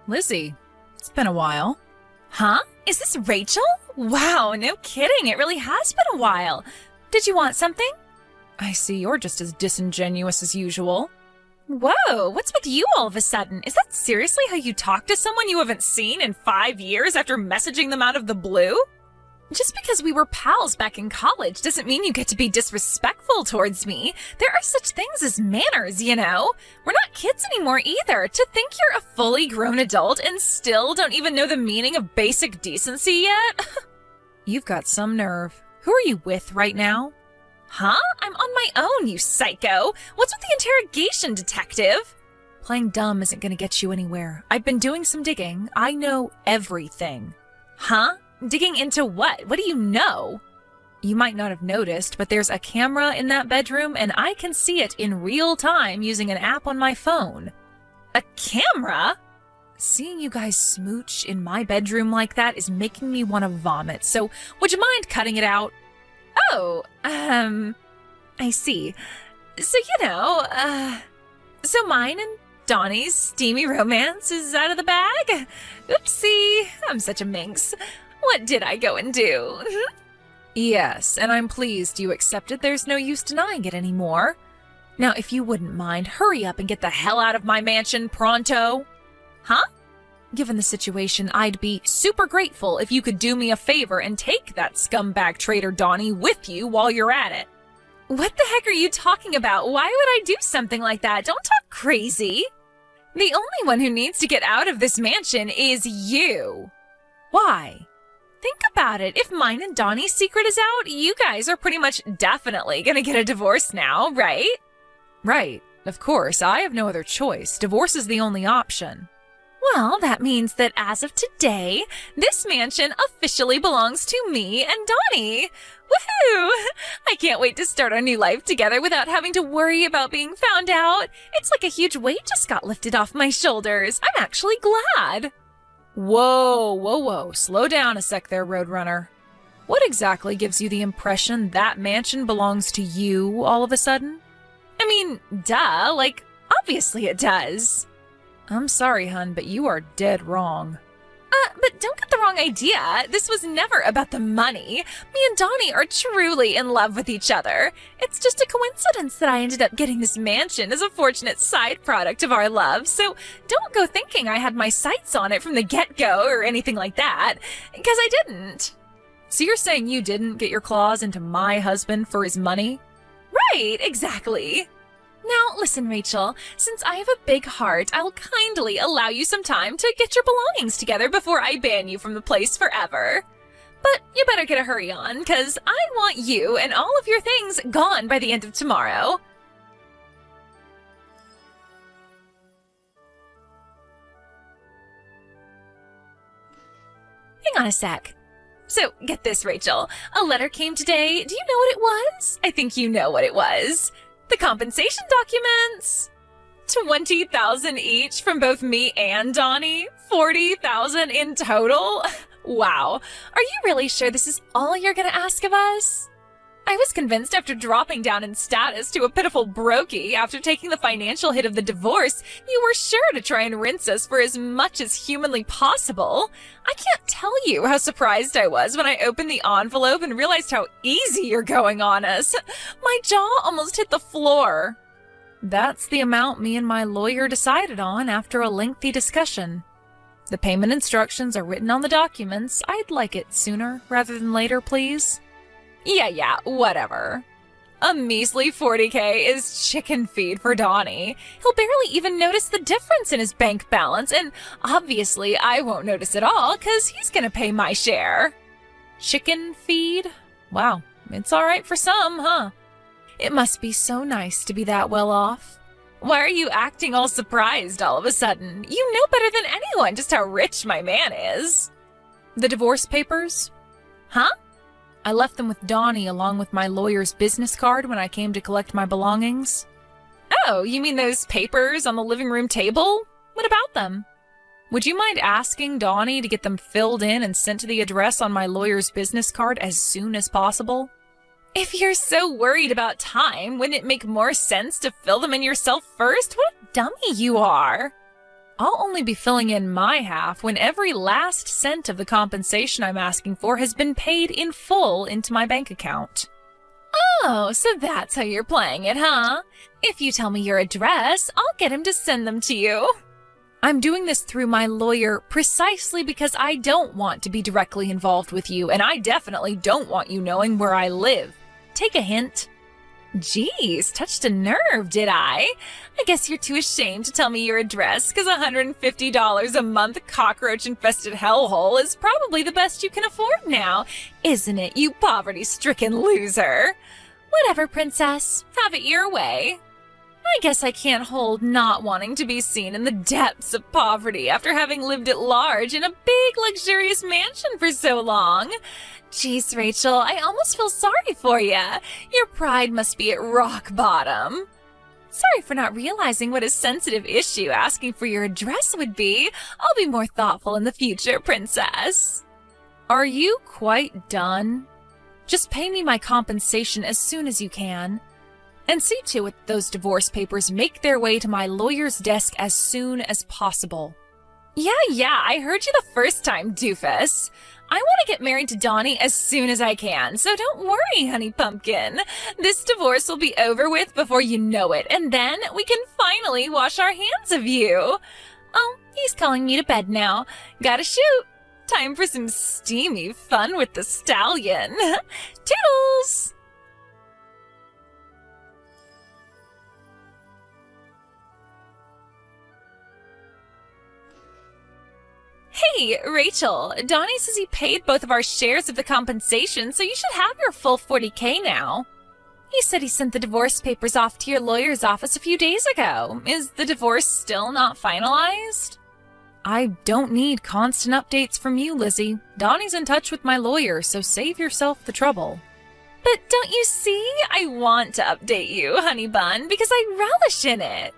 Lizzie, it's been a while. Huh? Is this Rachel? Wow, no kidding. It really has been a while. Did you want something? I see you're just as disingenuous as usual. Whoa, what's with you all of a sudden? Is that seriously how you talk to someone you haven't seen in 5 years after messaging them out of the blue? Just because we were pals back in college doesn't mean you get to be disrespectful towards me. There are such things as manners, you know? We're not kids anymore either. To think you're a fully grown adult and still don't even know the meaning of basic decency yet? You've got some nerve. Who are you with right now? Huh? I'm on my own, you psycho. What's with the interrogation, detective? Playing dumb isn't going to get you anywhere. I've been doing some digging. I know everything. Huh? Digging into what? What do you know? You might not have noticed, but there's a camera in that bedroom, and I can see it in real time using an app on my phone. A camera? Seeing you guys smooch in my bedroom like that is making me want to vomit, so would you mind cutting it out? Oh, I see. So, so mine and Donnie's steamy romance is out of the bag? Oopsie, I'm such a minx. What did I go and do? Yes, and I'm pleased you accepted. There's no use denying it anymore. Now, if you wouldn't mind, hurry up and get the hell out of my mansion pronto. Huh? Given the situation, I'd be super grateful if you could do me a favor and take that scumbag traitor Donnie with you while you're at it. What the heck are you talking about? Why would I do something like that? Don't talk crazy. The only one who needs to get out of this mansion is you. Why? Think about it. If mine and Donnie's secret is out, you guys are pretty much definitely gonna get a divorce now, right? Right. Of course. I have no other choice. Divorce is the only option. Well, that means that as of today, this mansion officially belongs to me and Donnie. Woohoo! I can't wait to start our new life together without having to worry about being found out. It's like a huge weight just got lifted off my shoulders. I'm actually glad. Whoa. Slow down a sec there, Roadrunner. What exactly gives you the impression that mansion belongs to you all of a sudden? I mean, duh, like, obviously it does. I'm sorry, hun, but you are dead wrong. But don't get the wrong idea. This was never about the money. Me and Donnie are truly in love with each other. It's just a coincidence that I ended up getting this mansion as a fortunate side product of our love, so don't go thinking I had my sights on it from the get-go or anything like that, because I didn't. So you're saying you didn't get your claws into my husband for his money? Right, exactly. Now, listen, Rachel, since I have a big heart, I'll kindly allow you some time to get your belongings together before I ban you from the place forever. But you better get a hurry on, because I want you and all of your things gone by the end of tomorrow. Hang on a sec. So, get this, Rachel. A letter came today. Do you know what it was? I think you know what it was. The compensation documents. 20,000 each from both me and Donnie. 40,000 in total. Wow. Are you really sure this is all you're gonna ask of us? I was convinced after dropping down in status to a pitiful brokey after taking the financial hit of the divorce, you were sure to try and rinse us for as much as humanly possible. I can't tell you how surprised I was when I opened the envelope and realized how easy you're going on us. My jaw almost hit the floor. That's the amount me and my lawyer decided on after a lengthy discussion. The payment instructions are written on the documents. I'd like it sooner rather than later, please. Yeah, whatever. A measly 40K is chicken feed for Donnie. He'll barely even notice the difference in his bank balance, and obviously I won't notice at all, because he's gonna pay my share. Chicken feed? Wow, it's alright for some, huh? It must be so nice to be that well off. Why are you acting all surprised all of a sudden? You know better than anyone just how rich my man is. The divorce papers? Huh? I left them with Donnie along with my lawyer's business card when I came to collect my belongings. Oh, you mean those papers on the living room table? What about them? Would you mind asking Donnie to get them filled in and sent to the address on my lawyer's business card as soon as possible? If you're so worried about time, wouldn't it make more sense to fill them in yourself first? What a dummy you are. I'll only be filling in my half when every last cent of the compensation I'm asking for has been paid in full into my bank account. Oh, so that's how you're playing it, huh? If you tell me your address, I'll get him to send them to you. I'm doing this through my lawyer precisely because I don't want to be directly involved with you, and I definitely don't want you knowing where I live. Take a hint. Geez, touched a nerve, did I? I guess you're too ashamed to tell me your address because $150 a month cockroach-infested hellhole is probably the best you can afford now, isn't it, you poverty-stricken loser? Whatever, princess. Have it your way. I guess I can't hold not wanting to be seen in the depths of poverty after having lived at large in a big, luxurious mansion for so long. Jeez, Rachel, I almost feel sorry for you. Your pride must be at rock bottom. Sorry for not realizing what a sensitive issue asking for your address would be. I'll be more thoughtful in the future, princess. Are you quite done? Just pay me my compensation as soon as you can. And see to it those divorce papers make their way to my lawyer's desk as soon as possible. Yeah, I heard you the first time, doofus. I want to get married to Donnie as soon as I can, so don't worry, honey pumpkin. This divorce will be over with before you know it, and then we can finally wash our hands of you. Oh, he's calling me to bed now. Gotta shoot. Time for some steamy fun with the stallion. Toodles! Hey, Rachel, Donnie says he paid both of our shares of the compensation, so you should have your full $40K now. He said he sent the divorce papers off to your lawyer's office a few days ago. Is the divorce still not finalized? I don't need constant updates from you, Lizzie. Donnie's in touch with my lawyer, so save yourself the trouble. But don't you see? I want to update you, honey bun, because I relish in it.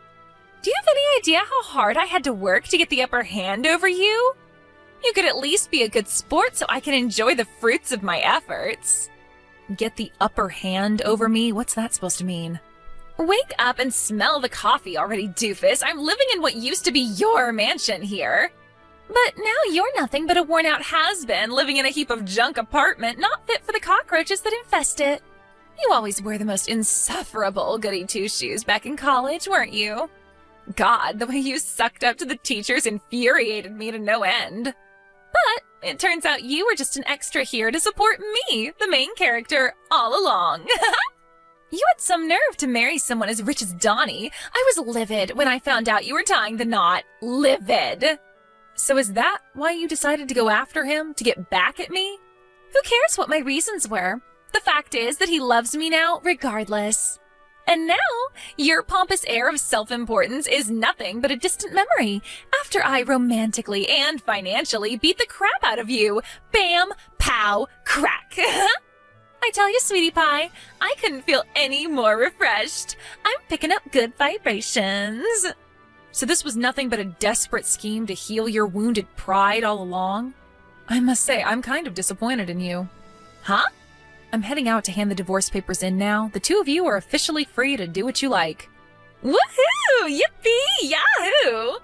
Do you have any idea how hard I had to work to get the upper hand over you? You could at least be a good sport so I can enjoy the fruits of my efforts. Get the upper hand over me? What's that supposed to mean? Wake up and smell the coffee already, doofus. I'm living in what used to be your mansion here. But now you're nothing but a worn-out has-been living in a heap of junk apartment not fit for the cockroaches that infest it. You always were the most insufferable goody-two-shoes back in college, weren't you? God, the way you sucked up to the teachers infuriated me to no end. But it turns out you were just an extra here to support me, the main character, all along. You had some nerve to marry someone as rich as Donnie. I was livid when I found out you were tying the knot. Livid. So is that why you decided to go after him, to get back at me? Who cares what my reasons were? The fact is that he loves me now, regardless. And now, your pompous air of self-importance is nothing but a distant memory after I romantically and financially beat the crap out of you. Bam, pow, crack. I tell you, sweetie pie, I couldn't feel any more refreshed. I'm picking up good vibrations. So this was nothing but a desperate scheme to heal your wounded pride all along? I must say, I'm kind of disappointed in you. Huh? I'm heading out to hand the divorce papers in now. The two of you are officially free to do what you like. Woohoo! Yippee! Yahoo!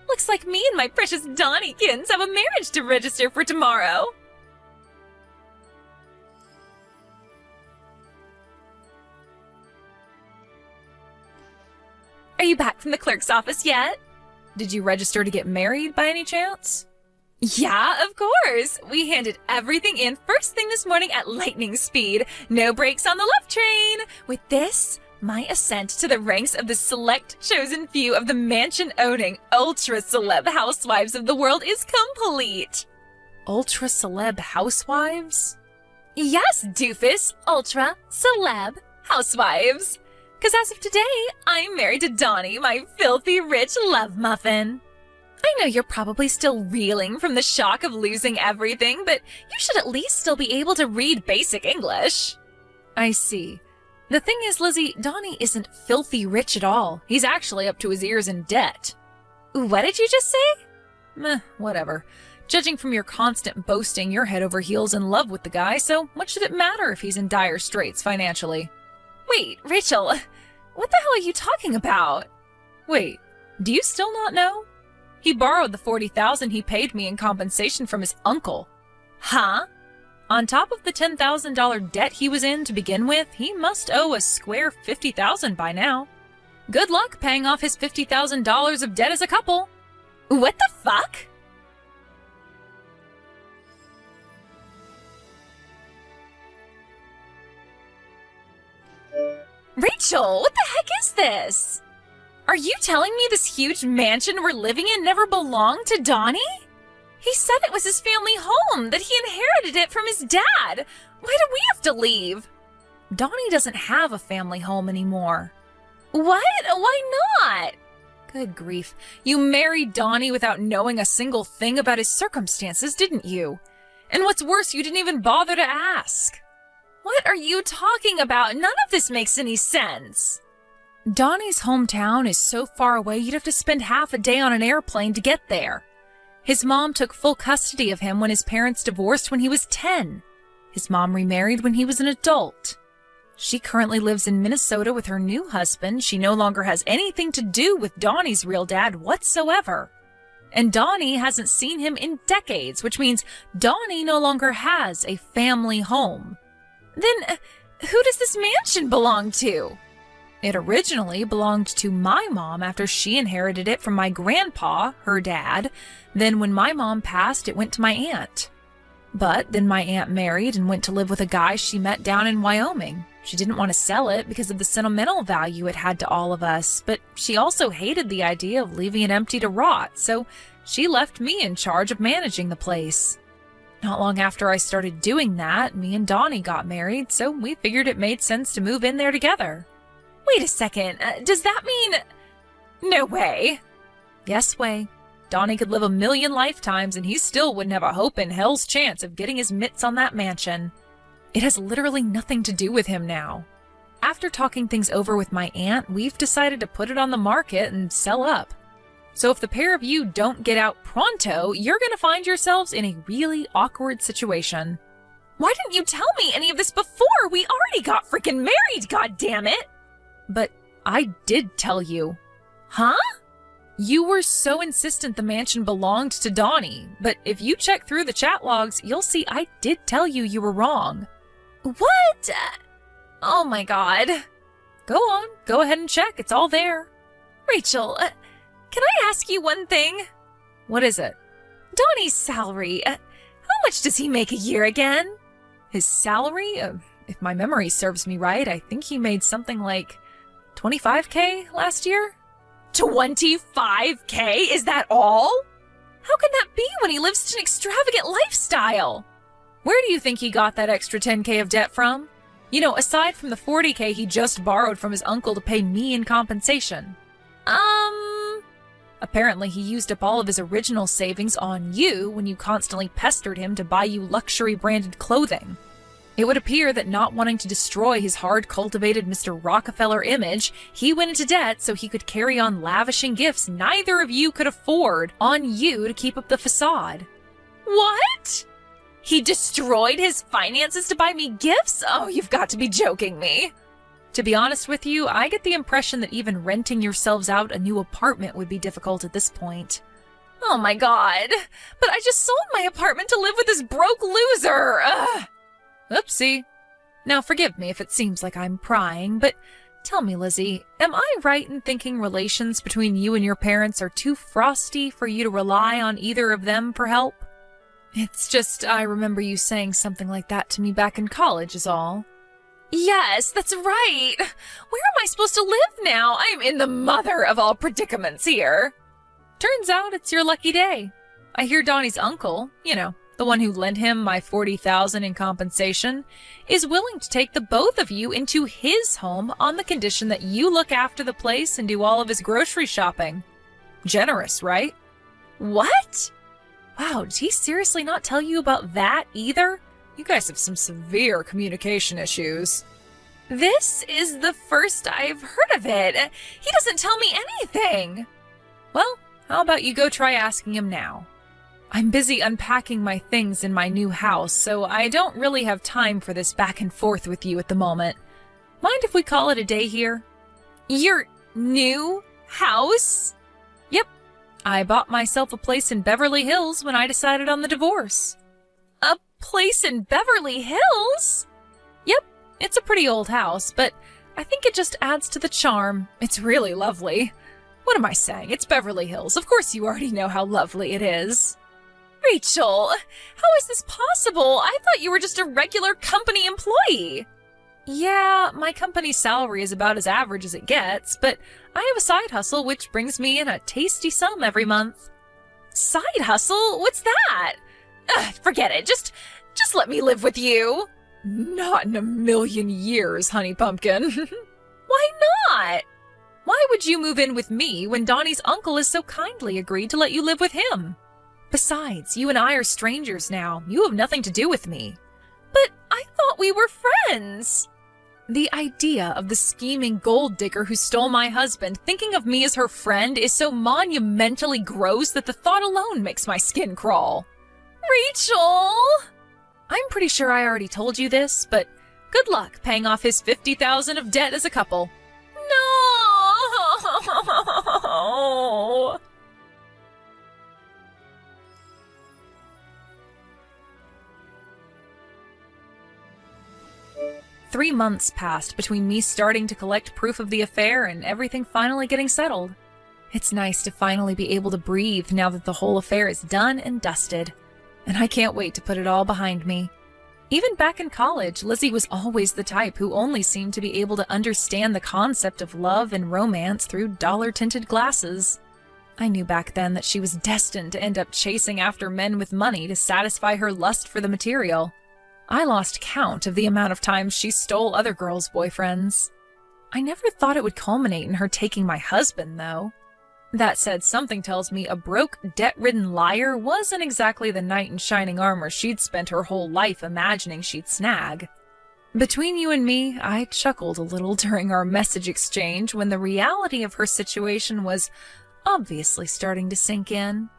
Looks like me and my precious Donniekins have a marriage to register for tomorrow. Are you back from the clerk's office yet? Did you register to get married by any chance? Yeah, of course. We handed everything in first thing this morning at lightning speed. No brakes on the love train. With this, my ascent to the ranks of the select chosen few of the mansion-owning ultra-celeb housewives of the world is complete. Ultra-celeb housewives? Yes, doofus. Ultra-celeb housewives. Because as of today, I'm married to Donnie, my filthy rich love muffin. I know you're probably still reeling from the shock of losing everything, but you should at least still be able to read basic English. I see. The thing is, Lizzie, Donnie isn't filthy rich at all. He's actually up to his ears in debt. What did you just say? Meh, whatever. Judging from your constant boasting, you're head over heels in love with the guy, so what should it matter if he's in dire straits financially? Wait, Rachel, what the hell are you talking about? Wait, do you still not know? He borrowed the $40,000 he paid me in compensation from his uncle. Huh? On top of the $10,000 debt he was in to begin with, he must owe a square $50,000 by now. Good luck paying off his $50,000 of debt as a couple. What the fuck? Rachel, what the heck is this? Are you telling me this huge mansion we're living in never belonged to Donnie? He said it was his family home, that he inherited it from his dad. Why do we have to leave? Donnie doesn't have a family home anymore. What? Why not? Good grief. You married Donnie without knowing a single thing about his circumstances, didn't you? And what's worse, you didn't even bother to ask. What are you talking about? None of this makes any sense. Donnie's hometown is so far away you'd have to spend half a day on an airplane to get there. His mom took full custody of him when his parents divorced when he was 10. His mom remarried when he was an adult. She currently lives in Minnesota with her new husband. She no longer has anything to do with Donnie's real dad whatsoever. And Donnie hasn't seen him in decades, which means Donnie no longer has a family home. Then, who does this mansion belong to? It originally belonged to my mom after she inherited it from my grandpa, her dad. Then when my mom passed, it went to my aunt. But then my aunt married and went to live with a guy she met down in Wyoming. She didn't want to sell it because of the sentimental value it had to all of us, but she also hated the idea of leaving it empty to rot, so she left me in charge of managing the place. Not long after I started doing that, me and Donnie got married, so we figured it made sense to move in there together. Wait a second, does that mean... No way. Yes way. Donnie could live 1,000,000 lifetimes and he still wouldn't have a hope in hell's chance of getting his mitts on that mansion. It has literally nothing to do with him now. After talking things over with my aunt, we've decided to put it on the market and sell up. So if the pair of you don't get out pronto, you're going to find yourselves in a really awkward situation. Why didn't you tell me any of this before? We already got freaking married, goddammit! But I did tell you. Huh? You were so insistent the mansion belonged to Donnie, but if you check through the chat logs, you'll see I did tell you were wrong. What? Oh my god. Go on, go ahead and check, it's all there. Rachel, can I ask you one thing? What is it? Donnie's salary. How much does he make a year again? His salary? If my memory serves me right, I think he made something like $25,000 last year? $25,000? Is that all? How can that be when he lives such an extravagant lifestyle? Where do you think he got that extra $10,000 of debt from? You know, aside from the $40,000 he just borrowed from his uncle to pay me in compensation. Apparently he used up all of his original savings on you when you constantly pestered him to buy you luxury branded clothing. It would appear that not wanting to destroy his hard-cultivated Mr. Rockefeller image, he went into debt so he could carry on lavishing gifts neither of you could afford on you to keep up the facade. What? He destroyed his finances to buy me gifts? Oh, you've got to be joking me. To be honest with you, I get the impression that even renting yourselves out a new apartment would be difficult at this point. Oh my god. But I just sold my apartment to live with this broke loser. Ugh. Oopsie. Now forgive me if it seems like I'm prying, but tell me, Lizzie, am I right in thinking relations between you and your parents are too frosty for you to rely on either of them for help? It's just I remember you saying something like that to me back in college is all. Yes, that's right. Where am I supposed to live now? I'm in the mother of all predicaments here. Turns out it's your lucky day. I hear Donnie's uncle, you know, the one who lent him my $40,000 in compensation, is willing to take the both of you into his home on the condition that you look after the place and do all of his grocery shopping. Generous, right? What? Wow, did he seriously not tell you about that either? You guys have some severe communication issues. This is the first I've heard of it. He doesn't tell me anything. Well, how about you go try asking him now? I'm busy unpacking my things in my new house, so I don't really have time for this back and forth with you at the moment. Mind if we call it a day here? Your new house? Yep. I bought myself a place in Beverly Hills when I decided on the divorce. A place in Beverly Hills? Yep, it's a pretty old house, but I think it just adds to the charm. It's really lovely. What am I saying? It's Beverly Hills. Of course you already know how lovely it is. Rachel, how is this possible? I thought you were just a regular company employee. Yeah, my company's salary is about as average as it gets, but I have a side hustle which brings me in a tasty sum every month. Side hustle? What's that? Forget it. Just let me live with you. Not in a million years, honey pumpkin. Why not? Why would you move in with me when Donnie's uncle has so kindly agreed to let you live with him? Besides, you and I are strangers now. You have nothing to do with me. But I thought we were friends. The idea of the scheming gold digger who stole my husband thinking of me as her friend is so monumentally gross that the thought alone makes my skin crawl. Rachel! I'm pretty sure I already told you this, but good luck paying off his $50,000 of debt as a couple. No! 3 months passed between me starting to collect proof of the affair and everything finally getting settled. It's nice to finally be able to breathe now that the whole affair is done and dusted, and I can't wait to put it all behind me. Even back in college, Lizzie was always the type who only seemed to be able to understand the concept of love and romance through dollar-tinted glasses. I knew back then that she was destined to end up chasing after men with money to satisfy her lust for the material. I lost count of the amount of times she stole other girls' boyfriends. I never thought it would culminate in her taking my husband, though. That said, something tells me a broke, debt-ridden liar wasn't exactly the knight in shining armor she'd spent her whole life imagining she'd snag. Between you and me, I chuckled a little during our message exchange when the reality of her situation was obviously starting to sink in.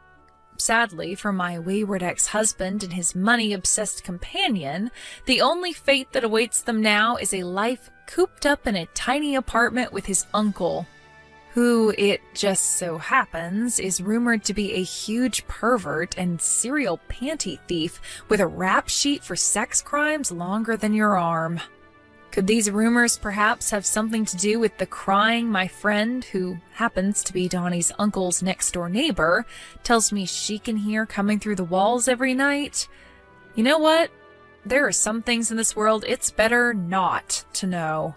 Sadly, for my wayward ex-husband and his money-obsessed companion, the only fate that awaits them now is a life cooped up in a tiny apartment with his uncle, who, it just so happens, is rumored to be a huge pervert and serial panty thief with a rap sheet for sex crimes longer than your arm. Could these rumors perhaps have something to do with the crying my friend, who happens to be Donnie's uncle's next-door neighbor, tells me she can hear coming through the walls every night? You know what? There are some things in this world it's better not to know.